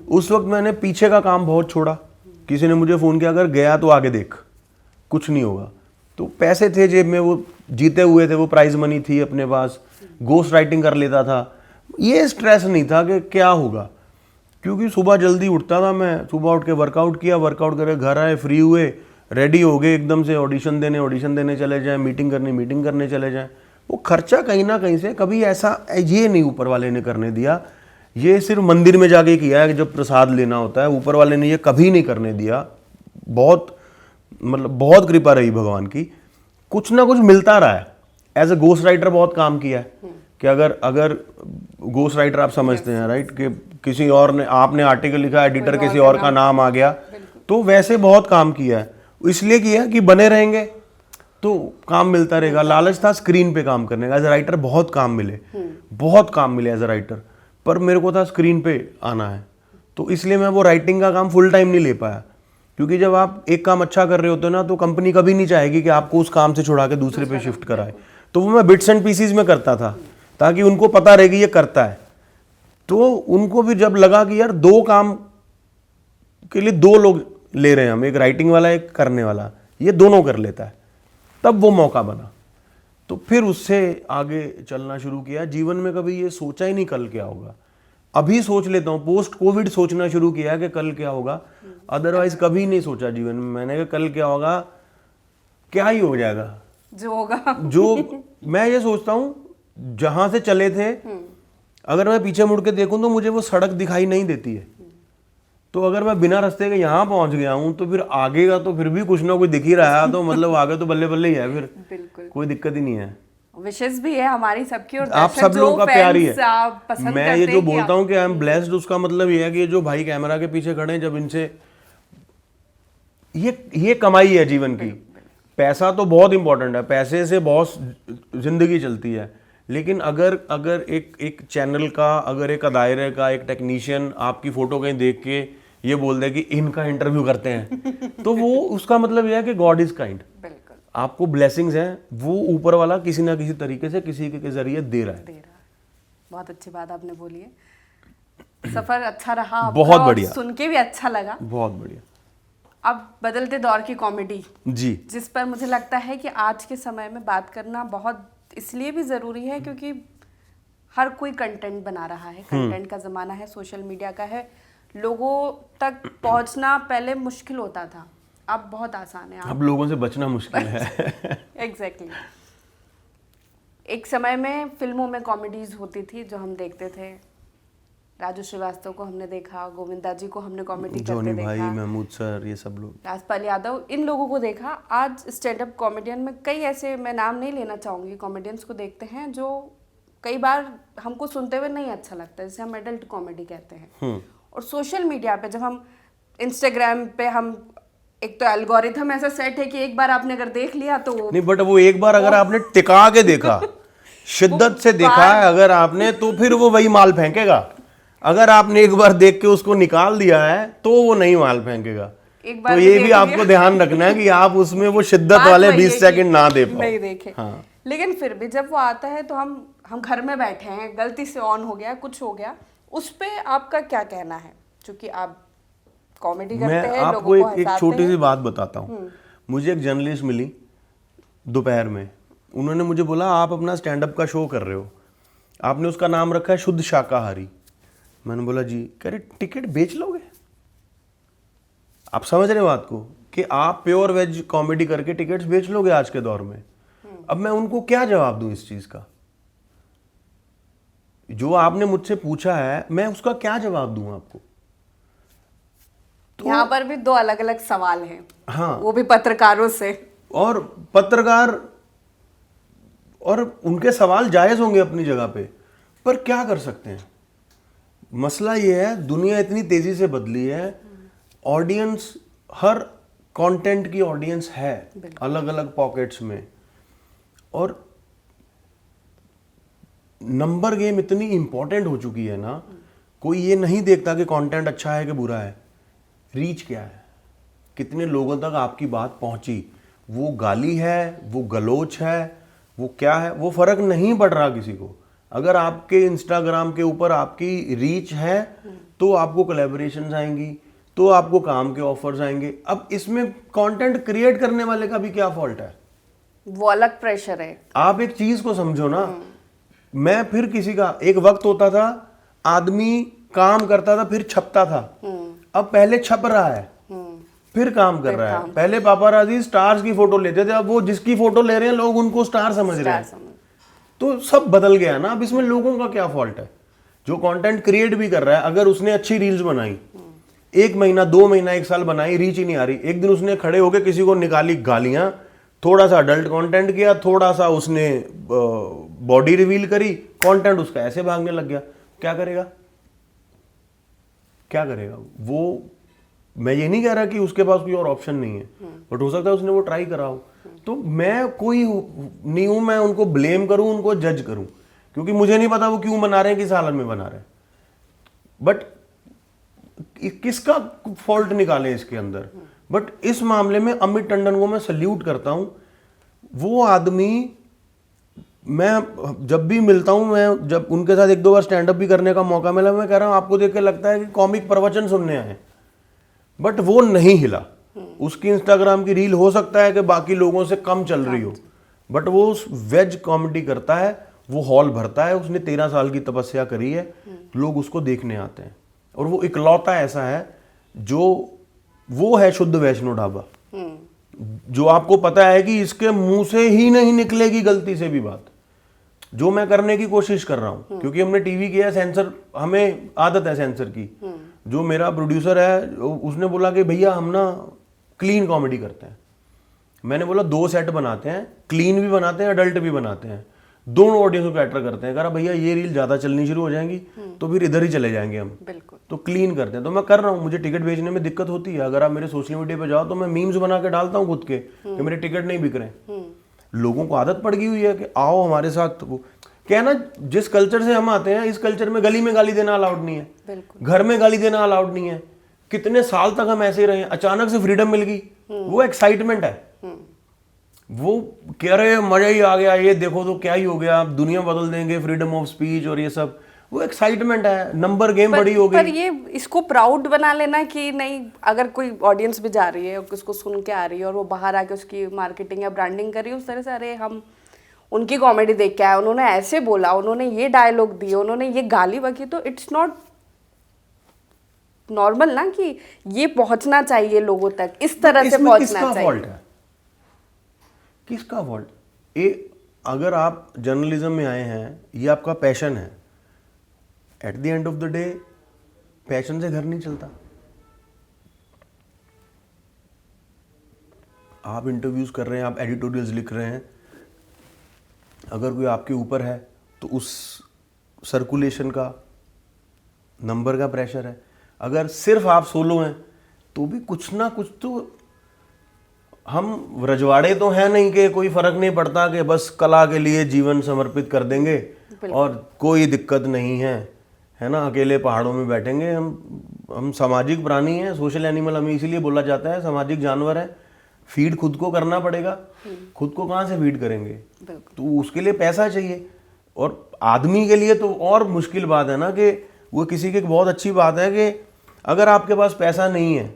उस वक्त मैंने पीछे का काम बहुत छोड़ा। किसी ने मुझे फ़ोन किया, अगर गया तो आगे देख, कुछ नहीं होगा। तो पैसे थे जेब में, वो जीते हुए थे, वो प्राइज मनी थी अपने पास, गोस्ट राइटिंग कर लेता था। ये स्ट्रेस नहीं था कि क्या होगा, क्योंकि सुबह जल्दी उठता था मैं, सुबह उठ के वर्कआउट किया, वर्कआउट करके घर आए, फ्री हुए, रेडी हो गए एकदम से, ऑडिशन देने चले जाएं, मीटिंग करने चले जाएं। वो खर्चा कहीं ना कहीं से कभी ऐसा ये नहीं ऊपर वाले ने करने दिया। ये सिर्फ मंदिर में जाके किया है कि जब प्रसाद लेना होता है, ऊपर वाले ने ये कभी नहीं करने दिया। बहुत मतलब बहुत कृपा रही भगवान की, कुछ ना कुछ मिलता रहा है। एज ए गोस्ट राइटर बहुत काम किया है कि अगर गोस्ट राइटर आप समझते हैं राइट, कि किसी और ने, आपने आर्टिकल लिखा, एडिटर किसी और का नाम आ गया, तो वैसे बहुत काम किया है। इसलिए किया कि बने रहेंगे तो काम मिलता रहेगा। लालच था स्क्रीन पे काम करने का। एज ए राइटर बहुत काम मिले एज ए राइटर, पर मेरे को था स्क्रीन पे आना है, तो इसलिए मैं वो राइटिंग का काम फुल टाइम नहीं ले पाया। क्योंकि जब आप एक काम अच्छा कर रहे होते हो ना, तो कंपनी कभी नहीं चाहेगी कि आपको उस काम से छुड़ा के दूसरे पे शिफ्ट कराए। तो वो मैं बिट्स एंड पीसीज में करता था, ताकि उनको पता रहेगी ये करता है। तो उनको भी जब लगा कि यार 2 काम के लिए 2 लोग ले रहे हैं हम, एक राइटिंग वाला, एक करने वाला, ये दोनों कर लेता है, तब वो मौका बना। तो फिर उससे आगे चलना शुरू किया। जीवन में कभी ये सोचा ही नहीं कल क्या होगा। अभी सोच लेता हूँ, पोस्ट कोविड सोचना शुरू किया कि कल क्या होगा, अदरवाइज कभी नहीं सोचा जीवन में मैंने कि कल क्या होगा। क्या ही हो जाएगा जो होगा। जो मैं ये सोचता हूँ, जहां से चले थे, अगर मैं पीछे मुड़ के देखूं तो मुझे वो सड़क दिखाई नहीं देती है। तो अगर मैं बिना रास्ते के यहाँ पहुंच गया हूँ, तो फिर आगे का तो फिर भी कुछ ना कुछ दिख ही रहा है, तो मतलब आगे तो बल्ले बल्ले ही है, फिर बिल्कुल कोई दिक्कत ही नहीं है। विशेष भी है हमारी सबकी, और आप सब लोगों का प्यार ही है। मैं ये जो बोलता हूँ कि आई एम ब्लेस्ड, उसका मतलब ये है कि जो भाई कैमरा के पीछे खड़े हैं, जब इनसे ये कमाई है जीवन की। पैसा तो बहुत इंपॉर्टेंट है, पैसे से बहुत जिंदगी चलती है, लेकिन अगर एक चैनल का, अगर एक दायरे का एक टेक्नीशियन आपकी फोटो कहीं देख के ये बोल दे कि इनका इंटरव्यू करते हैं, तो वो उसका मतलब यह है कि गॉड इज काइंड। आपको ब्लेसिंग्स हैं, वो ऊपर वाला किसी ना किसी तरीके से किसी के जरिए दे रहा है। बहुत अच्छी बात आपने बोली है। सफर अच्छा रहा, बहुत बढ़िया, सुन के भी अच्छा लगा, बहुत बढ़िया। अब बदलते दौर की कॉमेडी जी, जिस पर मुझे लगता है कि आज के समय में बात करना बहुत इसलिए भी ज़रूरी है क्योंकि हर कोई कंटेंट बना रहा है, कंटेंट का ज़माना है, सोशल मीडिया का है। लोगों तक पहुंचना पहले मुश्किल होता था, अब बहुत आसान है। अब लोगों से बचना मुश्किल है। एग्जैक्टली एक समय में फिल्मों में कॉमेडीज होती थी जो हम देखते थे। राजू श्रीवास्तव को हमने देखा, गोविंदा जी को हमने कॉमेडी जॉनी करते भाई, देखा, महमूद सर, ये सब लोग, राजपाल यादव, इन लोगों को देखा। आज स्टैंड अप कॉमेडियन में कई ऐसे, मैं नाम नहीं लेना चाहूँगी, कॉमेडियंस को देखते हैं जो कई बार हमको सुनते हुए नहीं अच्छा लगता, जिसे हम एडल्ट कॉमेडी कहते हैं। और सोशल मीडिया पे जब हम इंस्टाग्राम पे हम, एक तो एल्गोरिथम ऐसा सेट है कि एक बार आपने अगर देख लिया तो नहीं, बट वो एक बार अगर आपने टिका के देखा, शिद्दत से देखा है अगर आपने, तो फिर वो वही माल फेंकेगा। अगर आपने एक बार देख के उसको निकाल दिया है तो वो नहीं माल फेंकेगा। एक बार तो ये भी आपको ध्यान रखना है कि आप उसमें वो शिद्दत बात वाले वही 20 है सेकंड कि ना दे पाओ। नहीं देखे। हाँ। लेकिन फिर भी जब वो आता है तो हम घर में बैठे हैं, गलती से ऑन हो गया, कुछ हो गया, उस पे आपका क्या कहना है? क्योंकि आप कॉमेडी करते मैं हैं, आपको लोगों को एक हंसाते छोटी सी हैं। बात बताता हूँ। मुझे एक जर्नलिस्ट मिली दोपहर में, उन्होंने मुझे बोला आप अपना स्टैंड अप का शो कर रहे हो, आपने उसका नाम रखा है शुद्ध शाकाहारी। मैंने बोला जी। कह रहे टिकट बेच लोगे? आप समझ रहे हो बात को, कि आप प्योर वेज कॉमेडी करके टिकट्स बेच लोगे आज के दौर में? अब मैं उनको क्या जवाब दूं इस चीज का? जो आपने मुझसे पूछा है मैं उसका क्या जवाब दूं आपको? तो यहाँ पर भी दो अलग अलग सवाल हैं। हाँ, वो भी पत्रकारों से। और पत्रकार, और उनके सवाल जायज होंगे अपनी जगह पे, पर क्या कर सकते हैं? मसला ये है, दुनिया इतनी तेजी से बदली है, ऑडियंस, हर कंटेंट की ऑडियंस है अलग अलग पॉकेट्स में, और नंबर गेम इतनी इंपॉर्टेंट हो चुकी है ना, कोई ये नहीं देखता कि कंटेंट अच्छा है कि बुरा है, रीच क्या है, कितने लोगों तक आपकी बात पहुंची, वो गाली है, वो गलोच है, वो क्या है, वो फर्क नहीं पड़ रहा किसी को। अगर आपके इंस्टाग्राम के ऊपर आपकी रीच है तो आपको कोलैबोरेशंस आएंगी, तो आपको काम के ऑफर्स आएंगे। अब इसमें कंटेंट क्रिएट करने वाले का भी क्या फॉल्ट है? वो अलग प्रेशर है। आप एक चीज को समझो ना, मैं फिर किसी का, एक वक्त होता था आदमी काम करता था फिर छपता था, अब पहले छप रहा है फिर काम कर रहा है। पहले पापाराजी स्टार्स की फोटो लेते थे, अब वो जिसकी फोटो ले रहे हैं लोग उनको स्टार समझ रहे हैं। तो सब बदल गया ना। अब इसमें लोगों का क्या फॉल्ट है? जो कंटेंट क्रिएट भी कर रहा है, अगर उसने अच्छी रील्स बनाई, 1 महीना 2 महीना 1 साल बनाई, रीच ही नहीं आ रही, एक दिन उसने खड़े होकर किसी को निकाली गालियां, थोड़ा सा अडल्ट कंटेंट किया, थोड़ा सा उसने बॉडी रिवील करी, कंटेंट उसका ऐसे भागने लग गया, क्या करेगा? क्या करेगा वो? मैं ये नहीं कह रहा कि उसके पास कोई और ऑप्शन नहीं है, बट हो सकता है उसने वो ट्राई करा हो। तो मैं कोई नहीं हूं मैं उनको ब्लेम करूं, उनको जज करूं, क्योंकि मुझे नहीं पता वो क्यों बना रहे हैं, किस हालत में बना रहे हैं। बट किसका फॉल्ट निकालें इसके अंदर? बट इस मामले में अमित टंडन को मैं सल्यूट करता हूं। वो आदमी, मैं जब भी मिलता हूं, मैं जब उनके साथ 1-2 बार स्टैंड अप भी करने का मौका मिला, मैं कह रहा हूं आपको देख के लगता है कि कॉमिक प्रवचन सुनने आए, बट वो नहीं हिला। उसकी इंस्टाग्राम की रील हो सकता है कि बाकी लोगों से कम चल रही हो, बट वो उस वेज कॉमेडी करता है, वो हॉल भरता है। उसने 13 साल की तपस्या करी है, लोग उसको देखने आते हैं, और वो इकलौता ऐसा है जो, वो है शुद्ध वैष्णो ढाबा, जो आपको पता है कि इसके मुंह से ही नहीं निकलेगी गलती से भी बात, जो मैं करने की कोशिश कर रहा हूं। क्योंकि हमने टीवी किया, सेंसर, हमें आदत है सेंसर की। जो मेरा प्रोड्यूसर है उसने बोला कि भैया हम ना क्लीन कॉमेडी करते हैं। मैंने बोला 2 सेट बनाते हैं, क्लीन भी बनाते हैं, अडल्ट भी बनाते हैं, दोनों ऑडियंस को कैटर करते हैं। कहा भैया ये रील ज्यादा चलनी शुरू हो जाएंगी तो फिर इधर ही चले जाएंगे हम, बिल्कुल। तो क्लीन करते हैं। तो मैं कर रहा हूँ, मुझे टिकट बेचने में दिक्कत होती है। अगर आप मेरे सोशल मीडिया पे जाओ तो मैं मीम्स बना के डालता हूँ खुद के कि मेरे टिकट नहीं बिक रहे। लोगों को आदत पड़ गई हुई है कि आओ हमारे साथ। वो क्या है ना, जिस कल्चर से हम आते हैं, इस कल्चर में गली में गाली देना अलाउड नहीं है, घर में गाली देना अलाउड नहीं है। कितने साल तक हम ऐसे रहे, अचानक से फ्रीडम मिल गई, वो एक्साइटमेंट है, वो कह रहे मजा ही आ गया, ये देखो तो क्या ही हो गया, दुनिया बदल देंगे, फ्रीडम ऑफ स्पीच और ये सब, वो एक्साइटमेंट है। नंबर गेम बड़ी हो गई। पर ये इसको प्राउड बना लेना कि नहीं, अगर कोई ऑडियंस भी जा रही है, उसको सुन के आ रही है और वो बाहर आके उसकी मार्केटिंग या ब्रांडिंग कर रही है उस तरह से, अरे हम उनकी कॉमेडी देख के आए, उन्होंने ऐसे बोला, उन्होंने ये डायलॉग दिए, उन्होंने ये गाली बकी, तो इट्स नॉट नॉर्मल ना कि ये पहुंचना चाहिए लोगों तक, इस तरह से इसमें पहुंचना किसका चाहिए। फॉल्ट है? किसका फॉल्ट? अगर आप जर्नलिज्म में आए हैं, ये आपका पैशन है, at the end of the day passion से घर नहीं चलता। आप इंटरव्यूज कर रहे हैं, आप एडिटोरियल्स लिख रहे हैं, अगर कोई आपके ऊपर है तो उस सर्कुलेशन का, नंबर का प्रेशर है। अगर सिर्फ आप सोलो हैं तो भी कुछ ना कुछ तो, हम रजवाड़े तो हैं नहीं कि कोई फर्क नहीं पड़ता कि बस कला के लिए जीवन समर्पित कर देंगे और कोई दिक्कत नहीं है ना, अकेले पहाड़ों में बैठेंगे। हम सामाजिक प्राणी हैं, सोशल एनिमल हमें इसीलिए बोला जाता है, सामाजिक जानवर है। फीड खुद को करना पड़ेगा, खुद को कहाँ से फीड करेंगे? तो उसके लिए पैसा चाहिए। और आदमी के लिए तो और मुश्किल बात है ना, कि वो किसी की बहुत अच्छी बात है कि अगर आपके पास पैसा नहीं है,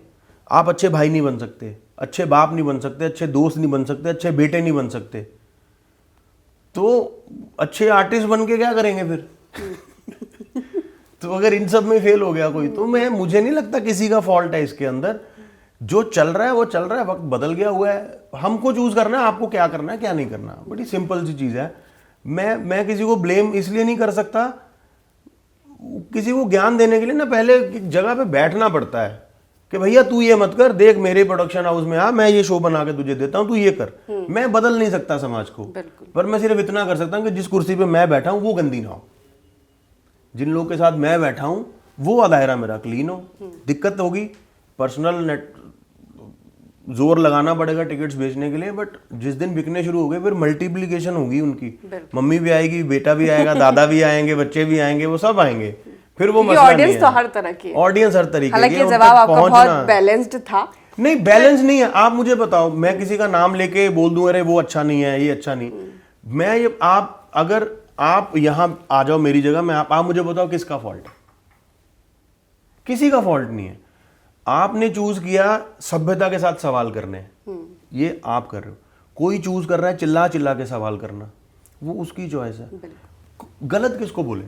आप अच्छे भाई नहीं बन सकते, अच्छे बाप नहीं बन सकते, अच्छे दोस्त नहीं बन सकते, अच्छे बेटे नहीं बन सकते, तो अच्छे आर्टिस्ट बन के क्या करेंगे फिर? तो अगर इन सब में फेल हो गया कोई, तो मुझे नहीं लगता किसी का फॉल्ट है इसके अंदर। जो चल रहा है वो चल रहा है, वक्त बदल गया हुआ है, हमको चूज करना है आपको क्या करना है क्या नहीं करना। बड़ी सिंपल सी चीज है। मैं किसी को ब्लेम इसलिए नहीं कर सकता, किसी को ज्ञान देने के लिए ना पहले जगह पे बैठना पड़ता है कि भैया तू ये मत कर, देख मेरे प्रोडक्शन हाउस में आ, मैं ये शो बना के तुझे देता हूं, तू ये कर। मैं बदल नहीं सकता समाज को, पर मैं सिर्फ इतना कर सकता हूं कि जिस कुर्सी पे मैं बैठा हूं वो गंदी ना हो, जिन लोगों के साथ मैं बैठा हूं वो दायरा मेरा क्लीन हो। दिक्कत होगी, पर्सनल नेट जोर लगाना पड़ेगा टिकट्स बेचने के लिए, बट जिस दिन बिकने शुरू हो गए फिर मल्टीप्लिकेशन होगी उनकी। मम्मी भी आएगी, बेटा भी आएगा, दादा भी आएंगे, बच्चे भी आएंगे, वो सब आएंगे, फिर वो मसला नहीं है। ऑडियंस तो हर तरह की है, ऑडियंस हर तरीके की। हालांकि जवाब आपका बहुत बैलेंस्ड था। नहीं, बैलेंस नहीं है। आप मुझे बताओ, मैं किसी का नाम लेके बोल दूं अरे वो अच्छा नहीं है, ये अच्छा नहीं, मैं ये अगर आप यहां आ जाओ मेरी जगह में, आप मुझे बताओ किसका फॉल्ट है? किसी का फॉल्ट नहीं है। आपने चूज किया सभ्यता के साथ सवाल करने, ये आप कर रहे हो। कोई चूज कर रहा है चिल्ला चिल्ला के सवाल करना, वो उसकी चॉइस है। गलत किसको बोले?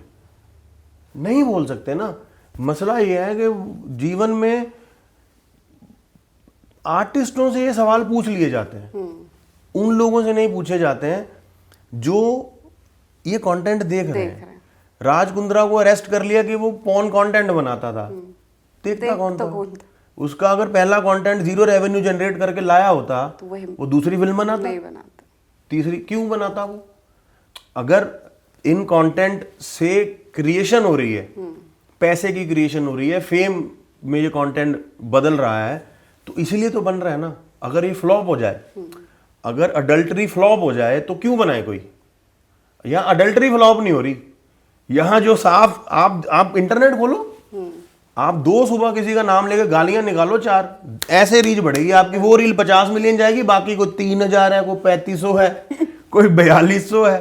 नहीं बोल सकते ना। मसला ये है कि जीवन में आर्टिस्टों से ये सवाल पूछ लिए जाते हैं, उन लोगों से नहीं पूछे जाते हैं जो ये कंटेंट देख रहे हैं। राज कुंद्रा को अरेस्ट कर लिया कि वो पॉर्न कंटेंट बनाता था, देखता कौन था? उसका अगर पहला कंटेंट 0 रेवेन्यू जनरेट करके लाया होता तो वो दूसरी फिल्म बनाता, तीसरी क्यों बनाता वो? अगर इन कंटेंट से क्रिएशन हो रही है, पैसे की क्रिएशन हो रही है, फेम में ये कंटेंट बदल रहा है, तो इसीलिए तो बन रहा है ना। अगर ये फ्लॉप हो जाए, अगर अडल्टरी फ्लॉप हो जाए तो क्यों बनाए कोई? यहाँ अडल्टरी फ्लॉप नहीं हो रही, यहाँ जो साफ आप इंटरनेट खोलो, आप 2 सुबह किसी का नाम लेकर गालियां निकालो 4, ऐसे रीच बढ़ेगी आपकी। वो रील 50 मिलियन जाएगी, बाकी कोई 3000 है, कोई 3500 है, कोई 4200 है।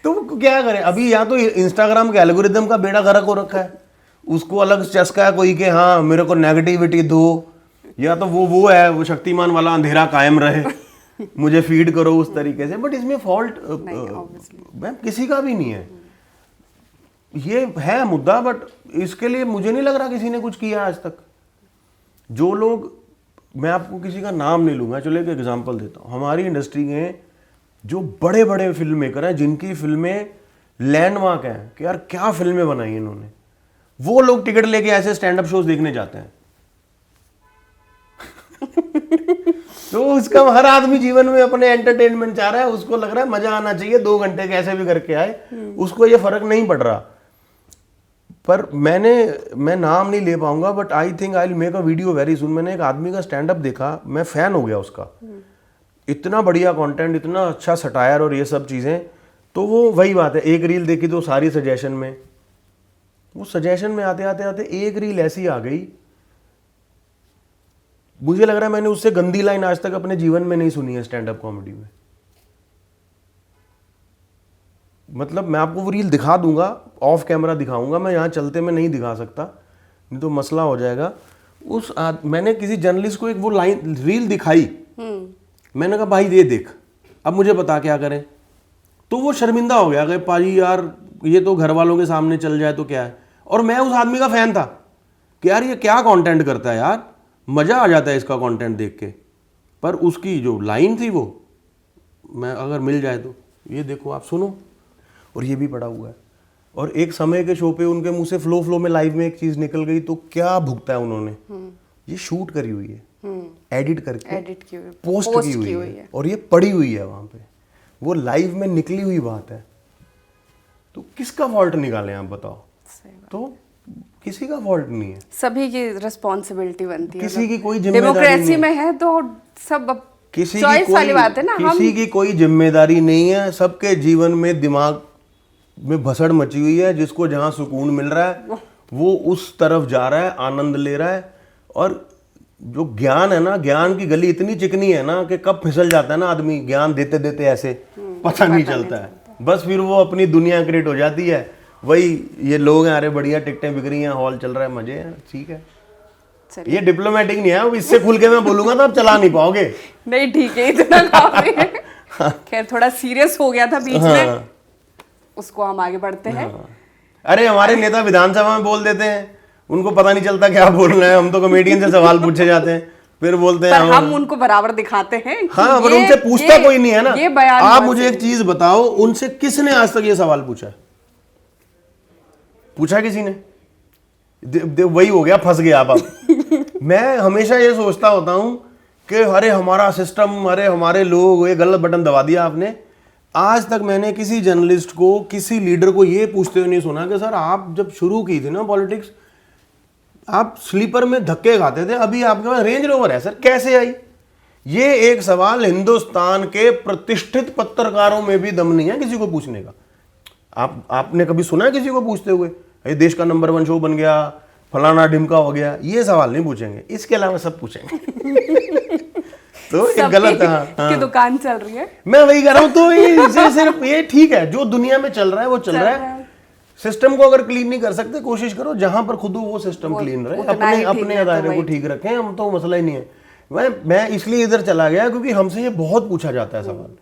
तो क्या करें? अभी या तो इंस्टाग्राम के एल्गोरिदम का बेड़ा गर्क हो रखा है, उसको अलग चस्का है कोई के हाँ मेरे को नेगेटिविटी दो, या तो वो है वो शक्तिमान वाला अंधेरा कायम रहे, मुझे फीड करो उस तरीके से। बट इसमें फॉल्ट किसी का भी नहीं है, ये है मुद्दा, बट इसके लिए मुझे नहीं लग रहा किसी ने कुछ किया आज तक। जो लोग, मैं आपको किसी का नाम नहीं लूंगा, चलो एक एग्जांपल देता हूँ। हमारी इंडस्ट्री में जो बड़े बड़े फिल्म मेकर हैं, जिनकी फिल्में लैंडमार्क हैं कि यार क्या फिल्में बनाई इन्होंने, वो लोग टिकट लेके ऐसे स्टैंड अप शोज देखने जाते हैं। तो उसका हर आदमी जीवन में अपने एंटरटेनमेंट चाह रहा है, उसको लग रहा है मजा आना चाहिए, 2 घंटे कैसे भी करके आए, उसको ये फर्क नहीं पड़ रहा। पर मैं नाम नहीं ले पाऊंगा, but I think I will make a video very soon. मैंने एक आदमी का स्टैंड अप देखा, मैं फैन हो गया उसका, इतना बढ़िया कंटेंट, इतना अच्छा सटायर और ये सब चीजें। तो वो वही बात है, एक रील देखी तो सारी सजेशन में, वो सजेशन में आते आते आते एक रील ऐसी आ गई, मुझे लग रहा है मैंने उससे गंदी लाइन आज तक अपने जीवन में नहीं सुनी है स्टैंड अप कॉमेडी में। मतलब मैं आपको वो रील दिखा दूंगा, ऑफ कैमरा दिखाऊंगा, मैं यहाँ चलते में नहीं दिखा सकता, नहीं तो मसला हो जाएगा। मैंने किसी जर्नलिस्ट को एक वो लाइन रील दिखाई, मैंने कहा भाई ये देख, अब मुझे बता क्या करें। तो वो शर्मिंदा हो गया कि पाजी यार ये तो घर वालों के सामने चल जाए तो क्या है, और मैं उस आदमी का फैन था, कि यार ये क्या कंटेंट करता है यार, मज़ा आ जाता है इसका कंटेंट देख के। पर उसकी जो लाइन थी वो, मैं अगर मिल जाए तो ये देखो आप सुनो, और ये भी पड़ा हुआ है। और एक समय के शो पे उनके मुंह से फ्लो में लाइव में एक चीज़ निकल गई तो क्या भुगता है उन्होंने। ये शूट करी हुई है, एडिट करके एडिट की हुई, पोस्ट की हुई है, और ये पड़ी हुई है वहाँ पे, वो लाइव में निकली हुई बात है। तो किसका फॉल्ट निकालें आप बताओ? तो किसी का फॉल्ट नहीं है, सभी की रिस्पॉन्सिबिलिटी बनती है। किसी की कोई जिम्मेदारी डेमोक्रेसी नहीं में है तो सब किसी चॉइस की वाली बात है ना। किसी की कोई जिम्मेदारी नहीं है, सबके जीवन में दिमाग में भसड़ मची हुई है। जिसको जहाँ सुकून मिल रहा है वो उस तरफ जा रहा है, आनंद ले रहा है। और जो ज्ञान है ना, ज्ञान की गली इतनी चिकनी है ना कि कब फिसल जाता है ना आदमी ज्ञान देते देते, ऐसे पता नहीं चलता है। बस फिर वो अपनी दुनिया क्रिएट हो जाती है। वही ये लोग हैं, अरे बढ़िया टिकटें बिक रही हैं, हॉल चल रहा है, मजे हैं, ठीक है। ये डिप्लोमेटिक नहीं है, अब इससे खुल के मैं बोलूंगा तो आप चला नहीं पाओगे। नहीं ठीक है, इतना काफी है। खैर थोड़ा सीरियस हो गया था बीच में, उसको हम आगे बढ़ते हैं। अरे हमारे नेता विधानसभा में बोल देते हैं, उनको पता नहीं चलता क्या बोलना है। हम तो कॉमेडियन से सवाल पूछे जाते हैं, फिर बोलते हैं पर हम उनको बराबर दिखाते हैं। हाँ, पर उनसे पूछता कोई नहीं है ना। ये बयान आप मुझे एक चीज बताओ, उनसे किसने आज तक ये सवाल पूछा? पूछा किसी ने? वही हो गया, फंस गया आप। मैं हमेशा ये सोचता होता हूं कि अरे हमारा सिस्टम, अरे हमारे लोग, ये गलत बटन दबा दिया आपने। आज तक मैंने किसी जर्नलिस्ट को, किसी लीडर को ये पूछते हुए नहीं सुना कि सर आप जब शुरू की थी ना पॉलिटिक्स, आप स्लीपर में धक्के खाते थे, अभी आपके पास रेंज रोवर है सर, कैसे आई? ये एक सवाल हिंदुस्तान के प्रतिष्ठित पत्रकारों में भी दम नहीं है किसी को पूछने का। आपने कभी सुना है किसी को पूछते हुए ये देश का नंबर 1 शो बन गया, फलाना ढिमका हो गया? ये सवाल नहीं पूछेंगे, इसके अलावा सब पूछेंगे। तो एक गलत की दुकान चल रही है, मैं वही कर रहा हूँ। तो ये सिर्फ ये ठीक है, जो दुनिया में चल रहा है वो चल रहा है। सिस्टम को अगर क्लीन नहीं कर सकते, कोशिश करो जहां पर खुद वो सिस्टम क्लीन रहे, अपने दायरे को ठीक रखें। हम तो मसला ही नहीं है। मैं इसलिए इधर चला गया क्योंकि हमसे ये बहुत पूछा जाता है सवाल,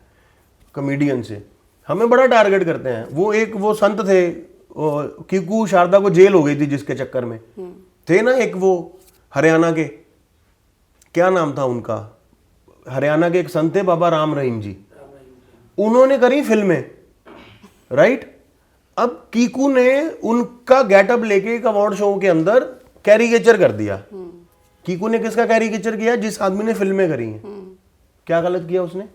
कॉमेडियन से हमें बड़ा टारगेट करते हैं। वो संत थे, कीकू शारदा को जेल हो गई थी जिसके चक्कर में थे ना, एक वो हरियाणा के, क्या नाम था उनका, हरियाणा के एक संत थे बाबा राम रहीम जी, उन्होंने करी फिल्में, राइट। अब कीकू ने उनका गेटअप लेके एक अवार्ड शो के अंदर कैरिकेचर कर दिया। कीकू ने किसका कैरिकेचर किया? जिस आदमी ने फिल्में करी हैं। क्या गलत किया उसने?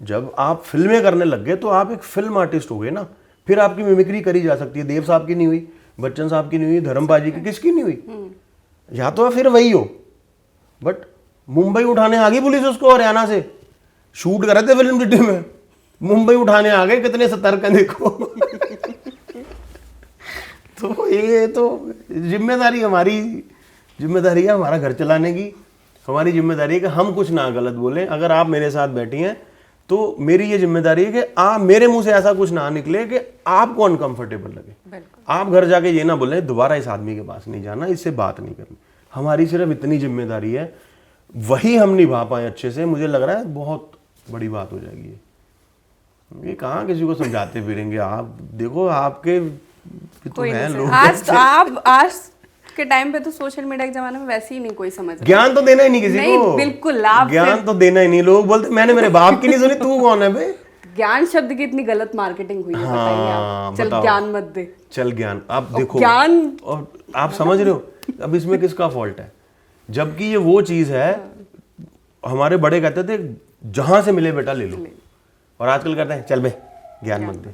जब आप फिल्में करने लग गए तो आप एक फिल्म आर्टिस्ट हो गए ना, फिर आपकी मिमिक्री करी जा सकती है। देव साहब की नहीं हुई, बच्चन साहब की नहीं हुई, धर्मपाजी की, किसकी नहीं हुई? या तो फिर वही हो। बट मुंबई उठाने आ गई पुलिस उसको, हरियाणा से शूट कर रहे थे फिल्म सिटी में, मुंबई उठाने आ गए, कितने सतर्क हैं देखो। तो ये तो जिम्मेदारी है हमारा घर चलाने की। हमारी जिम्मेदारी है कि हम कुछ ना गलत बोलें। अगर आप मेरे साथ बैठी हैं तो मेरी ये जिम्मेदारी है कि आप मेरे मुंह से ऐसा कुछ ना निकले कि आपको अनकंफर्टेबल लगे। आप घर जाके ये ना बोले दोबारा इस आदमी के पास नहीं जाना, इससे बात नहीं करनी। हमारी सिर्फ इतनी जिम्मेदारी है, वही हम निभा पाए अच्छे से, मुझे लग रहा है बहुत बड़ी बात हो जाएगी। ये कहाँ किसी को समझाते फिरेंगे आप? देखो आपके तो हैं लोग। आज के टाइम पे तो सोशल मीडिया के जमाने में वैसे ही नहीं कोई समझ रहा। ज्ञान तो देना ही नहीं किसी को, बिल्कुल ज्ञान तो देना ही नहीं। लोग बोलते मैंने मेरे बाप की नहीं सुनी, तू कौन है बे? ज्ञान शब्द की इतनी गलत मार्केटिंग हुई है, बताइए आप। चल ज्ञान मत दे, चल ज्ञान। आप देखो ज्ञान, और आप समझ रहे हो अब इसमें किसका फॉल्ट है? जबकि ये वो चीज है, हमारे बड़े कहते थे जहां से मिले बेटा ले लो, और आजकल कहते हैं चल बे ज्ञान मत दे।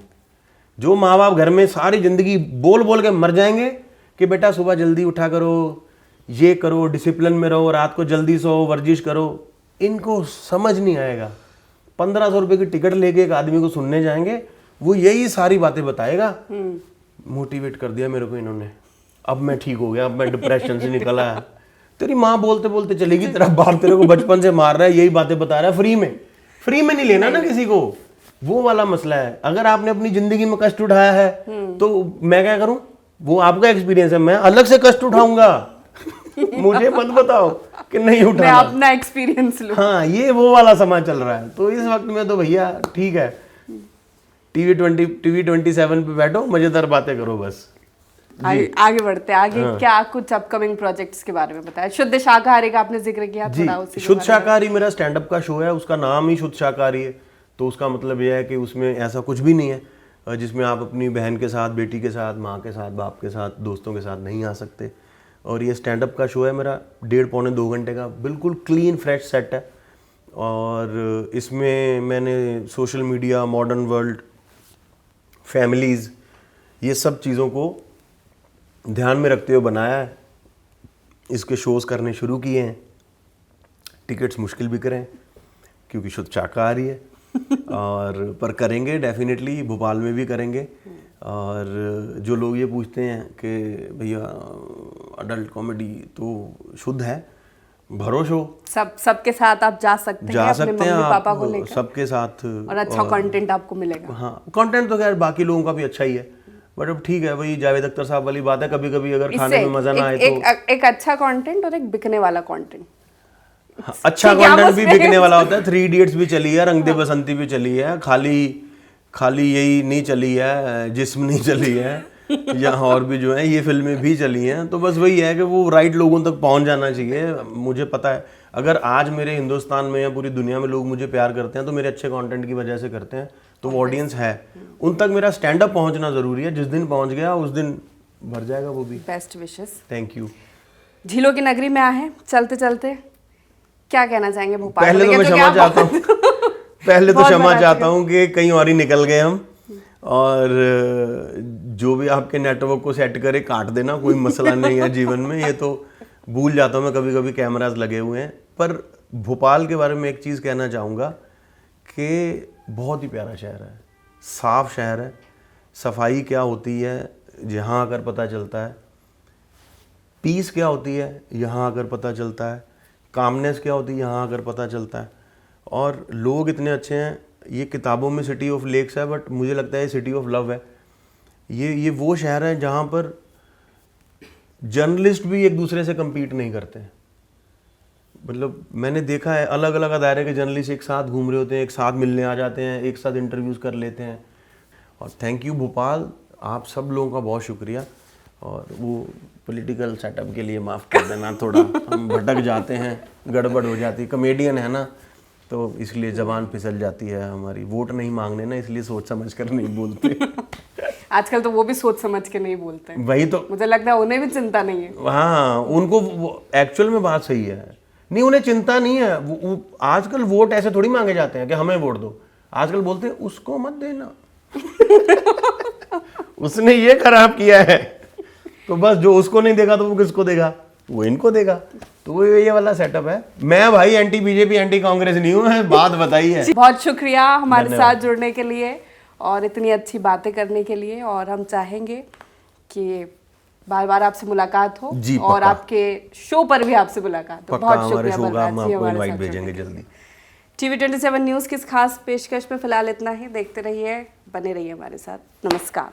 जो माँ बाप घर में सारी जिंदगी बोल बोल के मर जाएंगे कि बेटा सुबह जल्दी उठा करो, ये करो, डिसिप्लिन में रहो, रात को जल्दी सो, वर्जिश करो, इनको समझ नहीं आएगा। 1500 रुपए की टिकट लेके एक आदमी को सुनने जाएंगे, वो यही सारी बातें बताएगा। मोटिवेट कर दिया मेरे को इन्होंने, अब मैं ठीक हो गया, अब मैं डिप्रेशन से निकल आया। तेरी माँ बोलते बोलते चलेगी, तेरा बाप तेरे को बचपन से मार रहा है, यही बातें बता रहा है फ्री में नहीं लेना ना किसी को, वो वाला मसला है। अगर आपने अपनी जिंदगी में कष्ट उठाया है तो मैं क्या करूं? वो आपका एक्सपीरियंस है, मैं अलग से कष्ट उठाऊंगा। मुझे मत बताओ कि नहीं उठाना, मैं अपना एक्सपीरियंस लूं। हाँ, ये वो वाला समय चल रहा है। तो इस वक्त में तो भैया ठीक है, टीवी 27 पे बैठो, मजेदार बातें करो बस। आगे बढ़ते हैं। आगे क्या कुछ अपकमिंग प्रोजेक्ट्स के बारे में बताया? शुद्ध शाकाहारी का आपने जिक्र किया जी, थोड़ा उसी के शुद्ध बारे में। शाकाहारी मेरा स्टैंड अप का शो है, उसका नाम ही शुद्ध शाकाहारी है। तो उसका मतलब यह है कि उसमें ऐसा कुछ भी नहीं है जिसमें आप अपनी बहन के साथ, बेटी के साथ, माँ के साथ, बाप के साथ, दोस्तों के साथ नहीं आ सकते। और ये स्टैंड अप का शो है मेरा 1.5-2 घंटे का, बिल्कुल क्लीन फ्रेश सेट है। और इसमें मैंने social media, modern world, families, ये सब चीज़ों को ध्यान में रखते हुए बनाया है। इसके शोज़ करने शुरू किए हैं। टिकट्स मुश्किल बिक रहे हैं क्योंकि शुद्ध शाकाहारी है और पर करेंगे डेफिनेटली, भोपाल में भी करेंगे। और जो लोग ये पूछते हैं कि भैया अडल्ट कॉमेडी तो शुद्ध है, भरोस हो, सबके साथ आप जा सकते हैं, अपने मम्मी पापा को लेकर, सबके साथ, और अच्छा कंटेंट आपको मिलेगा। हाँ, कंटेंट तो खैर बाकी लोगों का भी अच्छा ही है, बट अब ठीक है भाई, जावेद अख्तर साहब वाली बात है, कभी कभी अगर खाने में मजा ना आए तो एक अच्छा कंटेंट और एक बिकने वाला कंटेंट। हाँ, अच्छा कंटेंट भी बिकने वाला होता है। 3 इडियट्स भी चली है, रंग दे बसंती भी चली है, खाली यही नहीं चली है, जिस्म नहीं चली है, या और भी जो है ये फिल्में भी चली हैं। तो बस वही है कि वो राइट लोगों तक पहुंच जाना चाहिए। मुझे पता है अगर आज मेरे हिंदुस्तान में या पूरी दुनिया में लोग मुझे प्यार करते हैं तो मेरे अच्छे कंटेंट की वजह से करते हैं। तो वो ऑडियंस है, उन तक मेरा स्टैंड अप पहुंचना जरूरी है। जिस दिन पहुंच गया उस दिन भर जाएगा वो भी। Best wishes. Thank you. झीलों की नगरी में आए हैं, चलते चलते क्या कहना चाहेंगे भोपाल? पहले तो मैं क्षमा चाहता हूँ पहले तो क्षमा चाहता हूँ कि कहीं और ही निकल गए हम। और जो भी आपके नेटवर्क को सेट करे काट देना, कोई मसला नहीं है जीवन में। ये तो भूल जाता हूँ मैं, कभी कभी कैमरास लगे हुए हैं। पर भोपाल के बारे में एक चीज़ कहना चाहूँगा कि बहुत ही प्यारा शहर है, साफ शहर है। सफाई क्या होती है यहाँ आकर पता चलता है, पीस क्या होती है यहाँ आकर पता चलता है, कामनेस क्या होती है यहाँ आकर पता चलता है। और लोग इतने अच्छे हैं। ये किताबों में सिटी ऑफ लेक्स है, बट मुझे लगता है सिटी ऑफ लव है। ये वो शहर है जहाँ पर जर्नलिस्ट भी एक दूसरे से compete नहीं करते हैं। मतलब मैंने देखा है अलग अलग दायरे के जर्नलिस्ट एक साथ घूम रहे होते हैं, एक साथ मिलने आ जाते हैं, एक साथ इंटरव्यूज़ कर लेते हैं। और थैंक यू भोपाल, आप सब लोगों का बहुत शुक्रिया। और वो पॉलिटिकल सेटअप के लिए माफ़ कर देना, थोड़ा हम भटक जाते हैं, गड़बड़ हो जाती है, कॉमेडियन है ना, तो इसलिए ज़बान फिसल जाती है हमारी। वोट नहीं मांगने ना, इसलिए सोच समझ कर नहीं बोलते आजकल तो वो भी सोच समझ के नहीं बोलते हैं। वही तो मुझे लगता है उन्हें भी चिंता नहीं है। हाँ, उनको एक्चुअल में बात सही है, नहीं उन्हें चिंता नहीं है। वो आजकल वोट ऐसे थोड़ी मांगे जाते हैं कि हमें वोट दो। आजकल बोलते हैं उसको मत देना उसने ये खराब किया है, तो बस जो उसको नहीं देगा तो वो किसको देगा, वो इनको देगा। तो वो ये वाला सेटअप है। मैं भाई एंटी बीजेपी एंटी कांग्रेस नहीं हूँ, बात बताई है। बहुत शुक्रिया हमारे साथ जुड़ने के लिए और इतनी अच्छी बातें करने के लिए। और हम चाहेंगे कि बार बार आपसे मुलाकात हो जी, और आपके शो पर भी आपसे मुलाकात हो। बहुत शुक्रिया बलराज जी, हमारे साथ भेजेंगे जल्दी। TV 27 न्यूज़ की इस खास पेशकश में फिलहाल इतना ही। देखते रहिए, बने रहिए हमारे साथ। नमस्कार।